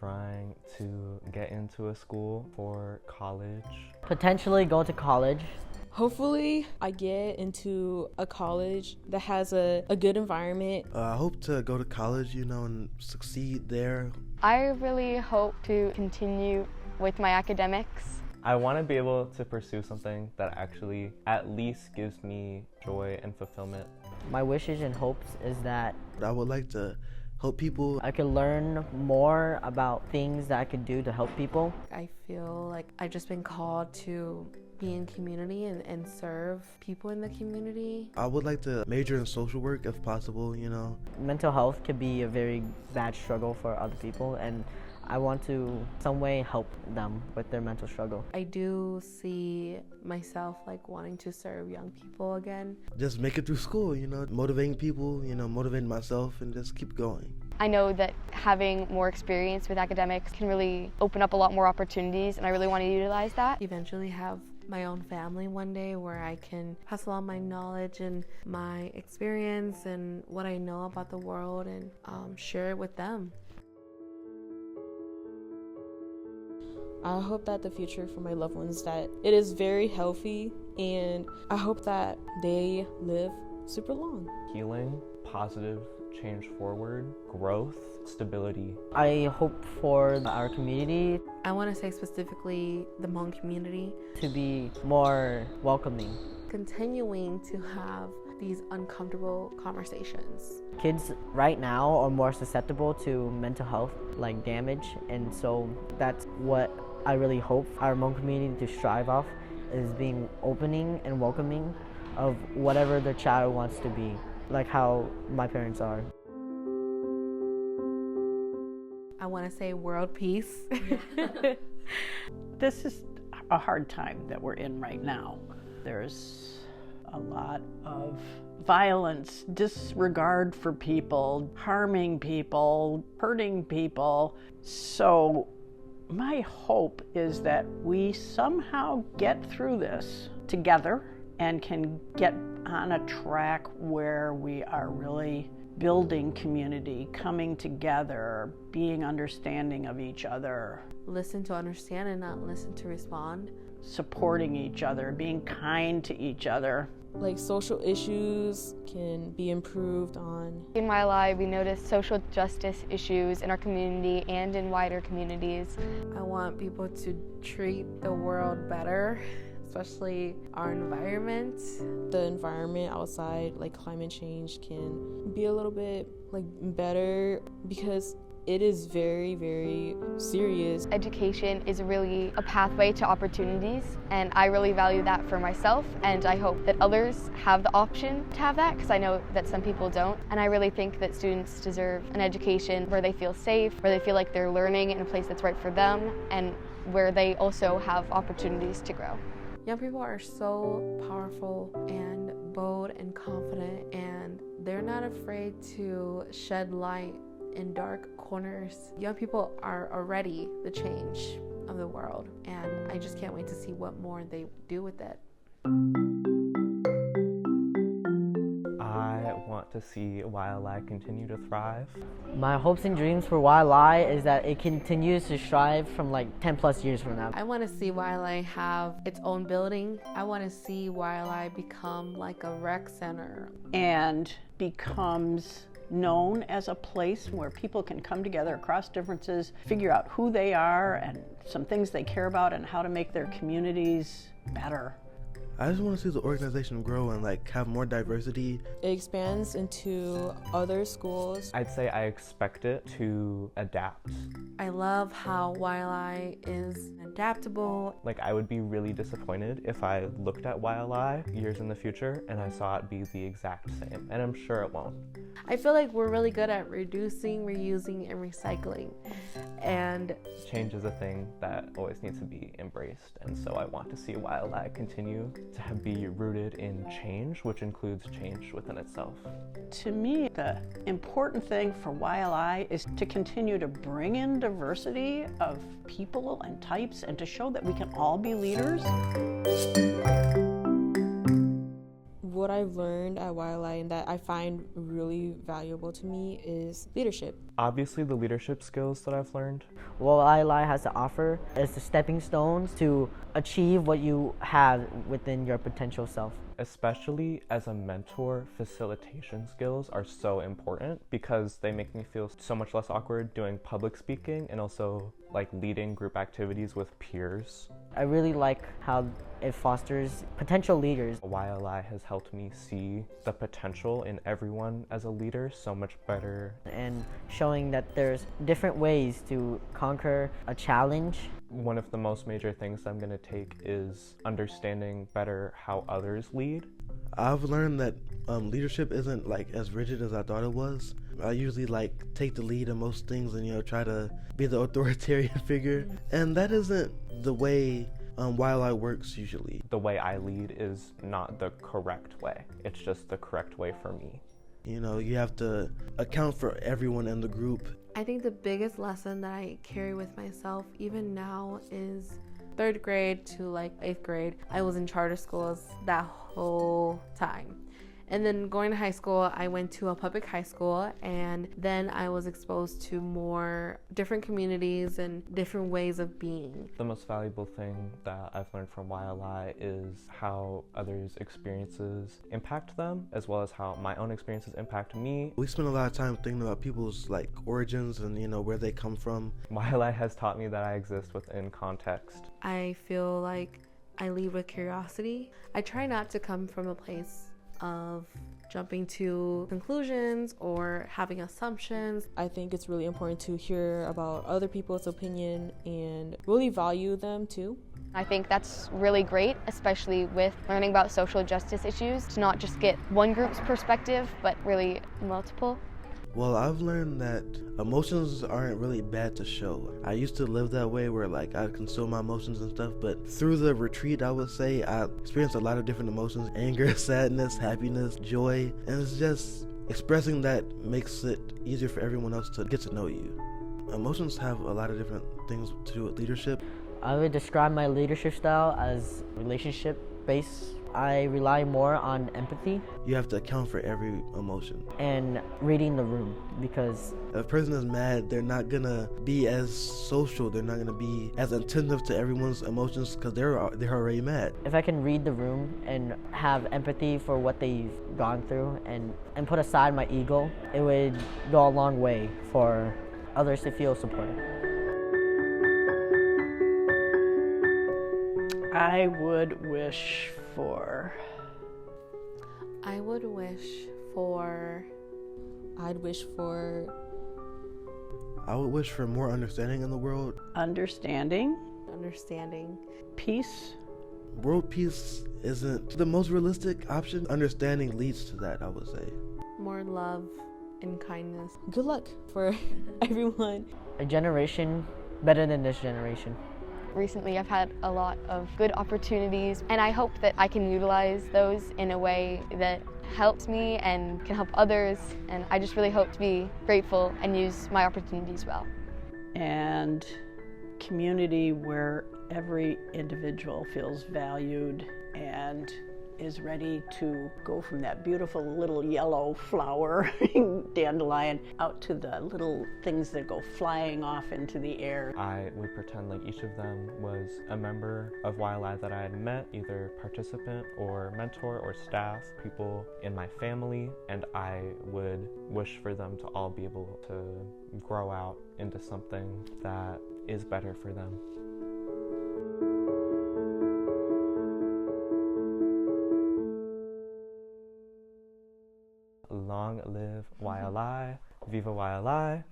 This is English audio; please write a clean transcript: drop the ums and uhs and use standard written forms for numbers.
trying to get into a school for college. Potentially go to college. Hopefully, I get into a college that has a good environment. I hope to go to college, and succeed there. I really hope to continue with my academics. I want to be able to pursue something that actually at least gives me joy and fulfillment. My wishes and hopes is that I would like to help people. I could learn more about things that I could do to help people. I feel like I've just been called to be in community and serve people in the community. I would like to major in social work if possible, Mental health could be a very bad struggle for other people, and I want to some way help them with their mental struggle. I do see myself wanting to serve young people again. Just make it through school, motivating people, motivating myself, and just keep going. I know that having more experience with academics can really open up a lot more opportunities, and I really want to utilize that. Eventually have my own family one day where I can pass along my knowledge and my experience and what I know about the world and share it with them. I hope that the future for my loved ones, that it is very healthy, and I hope that they live super long. Healing, positive, change forward, growth, stability. I hope for our community I want to say specifically the Hmong community to be more welcoming. Continuing to have these uncomfortable conversations. Kids right now are more susceptible to mental health damage, and so that's what I really hope our Hmong community to strive off, is being opening and welcoming of whatever their child wants to be, like how my parents are. I want to say world peace. This is a hard time that we're in right now. There's a lot of violence, disregard for people, harming people, hurting people. So my hope is that we somehow get through this together and can get on a track where we are really building community, coming together, being understanding of each other. Listen to understand and not listen to respond. Supporting each other, being kind to each other. Social issues can be improved on. In YLI, we notice social justice issues in our community and in wider communities. I want people to treat the world better, especially our environment. The environment outside, climate change, can be a little bit better because it is very, very serious. Education is really a pathway to opportunities, and I really value that for myself, and I hope that others have the option to have that, because I know that some people don't. And I really think that students deserve an education where they feel safe, where they feel like they're learning in a place that's right for them, and where they also have opportunities to grow. Young people are so powerful and bold and confident, and they're not afraid to shed light in dark corners. Young people are already the change of the world, and I just can't wait to see what more they do with it. I want to see YLI continue to thrive. My hopes and dreams for YLI is that it continues to strive from 10 plus years from now. I want to see YLI have its own building. I want to see YLI become like a rec center. And becomes known as a place where people can come together across differences, figure out who they are and some things they care about and how to make their communities better. I just want to see the organization grow and have more diversity. It expands into other schools. I'd say I expect it to adapt. I love how YLI is adaptable. I would be really disappointed if I looked at YLI years in the future and I saw it be the exact same, and I'm sure it won't. I feel like we're really good at reducing, reusing, and recycling. And change is a thing that always needs to be embraced, and so I want to see YLI continue to be rooted in change, which includes change within itself. To me, the important thing for YLI is to continue to bring in diversity of people and types and to show that we can all be leaders. What I've learned at YLI and that I find really valuable to me is leadership. Obviously, the leadership skills that I've learned. What ILI has to offer is the stepping stones to achieve what you have within your potential self. Especially as a mentor, facilitation skills are so important because they make me feel so much less awkward doing public speaking and also like leading group activities with peers. I really like how it fosters potential leaders. YLI has helped me see the potential in everyone as a leader so much better. And showing that there's different ways to conquer a challenge. One of the most major things I'm going to take is understanding better how others lead. I've learned that leadership isn't like as rigid as I thought it was. I usually like take the lead in most things and try to be the authoritarian figure, and that isn't the way YLI works usually. The way I lead is not the correct way. It's just the correct way for me. You have to account for everyone in the group. I think the biggest lesson that I carry with myself even now is 3rd grade to like 8th grade. I was in charter schools that whole time. And then going to high school, I went to a public high school, and then I was exposed to more different communities and different ways of being. The most valuable thing that I've learned from YLI is how others' experiences impact them, as well as how my own experiences impact me. We spend a lot of time thinking about people's like origins and where they come from. YLI has taught me that I exist within context. I feel like I lead with curiosity. I try not to come from a place of jumping to conclusions or having assumptions. I think it's really important to hear about other people's opinion and really value them too. I think that's really great, especially with learning about social justice issues, to not just get one group's perspective, but really multiple. Well, I've learned that emotions aren't really bad to show. I used to live that way where like I'd conceal my emotions and stuff, but through the retreat, I would say I experienced a lot of different emotions: anger, sadness, happiness, joy, and it's just expressing that makes it easier for everyone else to get to know you. Emotions have a lot of different things to do with leadership. I would describe my leadership style as relationship-based. I rely more on empathy You have to account for every emotion. and reading the room, because If a person is mad, they're not gonna be as social. They're not gonna be as attentive to everyone's emotions because they're already mad. if I can read the room and have empathy for what they've gone through and put aside my ego, it would go a long way for others to feel supported. I would wish for I would wish for I'd wish for I would wish for more understanding in the world. understanding, understanding. peace. World peace isn't the most realistic option. Understanding leads to that, I would say. More love and kindness. good luck for everyone. A generation better than this generation. Recently, I've had a lot of good opportunities, and I hope that I can utilize those in a way that helps me and can help others, and I just really hope to be grateful and use my opportunities well. And community where every individual feels valued and is ready to go from that beautiful little yellow flower dandelion out to the little things that go flying off into the air. I would pretend like each of them was a member of YLI that I had met, either participant or mentor or staff, people in my family, and I would wish for them to all be able to grow out into something that is better for them. Long live YLI, Viva YLI.